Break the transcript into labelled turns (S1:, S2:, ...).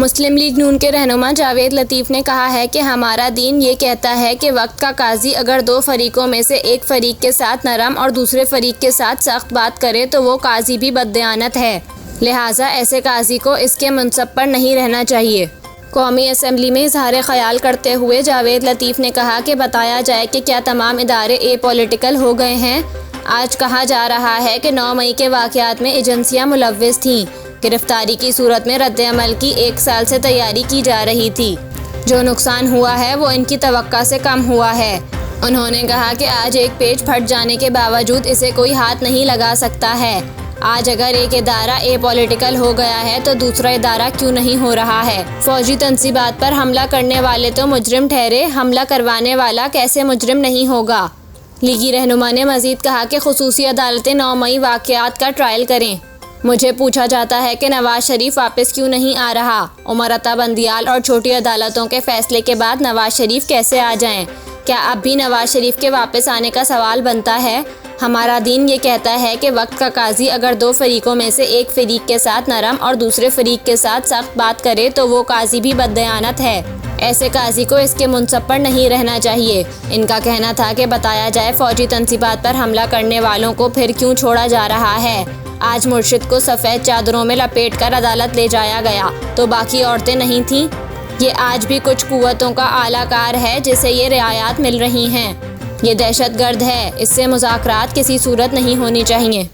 S1: मुस्लिम league नून के रहनुमा जावेद लतीफ़ ने कहा है कि हमारा दीन ये कहता है कि वक्त का काजी अगर दो फरीकों में से एक फ़रीक के साथ नरम और दूसरे फ़रीक के साथ सख्त बात करे तो वो काजी भी बददयानत है, लिहाजा ऐसे काजी को इसके मनसब पर नहीं रहना चाहिए। कौमी असम्बली में इजहार ख्याल करते हुए जावेद लतीफ़ ने कहा कि बताया जाए कि क्या तमाम इदारे एपॉलिटिकल हो गए हैं। आज कहा जा रहा है कि 9 मई के वाक़यात में एजेंसियाँ मुलव्विस थीं। गिरफ्तारी की सूरत में रद्द-ए-अमल की 1 साल से तैयारी की जा रही थी। जो नुकसान हुआ है वो इनकी तवक्का से कम हुआ है। उन्होंने कहा कि आज एक पेज फट जाने के बावजूद इसे कोई हाथ नहीं लगा सकता है। आज अगर एक इदारा एपॉलिटिकल हो गया है तो दूसरा इदारा क्यों नहीं हो रहा है। फौजी तंसीबात पर हमला करने वाले तो मुजरिम ठहरे, हमला करवाने वाला कैसे मुजरिम नहीं होगा। लीगी रहनुमा ने मजीद कहा कि खुसूसी अदालतें 9 मई वाक़यात का ट्रायल करें। मुझे पूछा जाता है कि नवाज शरीफ वापस क्यों नहीं आ रहा। उमर अता बंदियाल और छोटी अदालतों के फैसले के बाद नवाज शरीफ कैसे आ जाएं? क्या अब भी नवाज शरीफ के वापस आने का सवाल बनता है? हमारा दीन ये कहता है कि वक्त का काजी अगर 2 फरीकों में से एक फरीक के साथ नरम और दूसरे फरीक के साथ सख्त बात करे तो वो काजी भी बददयानत है। ऐसे काजी को इसके मुनसब पर नहीं रहना चाहिए। इनका कहना था कि बताया जाए फ़ौजी तंसीबात पर हमला करने वालों को फिर क्यों छोड़ा जा रहा है। आज मुर्शिद को सफ़ेद चादरों में लपेट कर अदालत ले जाया गया तो बाकी औरतें नहीं थीं। ये आज भी कुछ कुव्वतों का आलाकार है जिसे ये रियायत मिल रही हैं। ये दहशतगर्द है, इससे मुज़ाकरात किसी सूरत नहीं होनी चाहिए।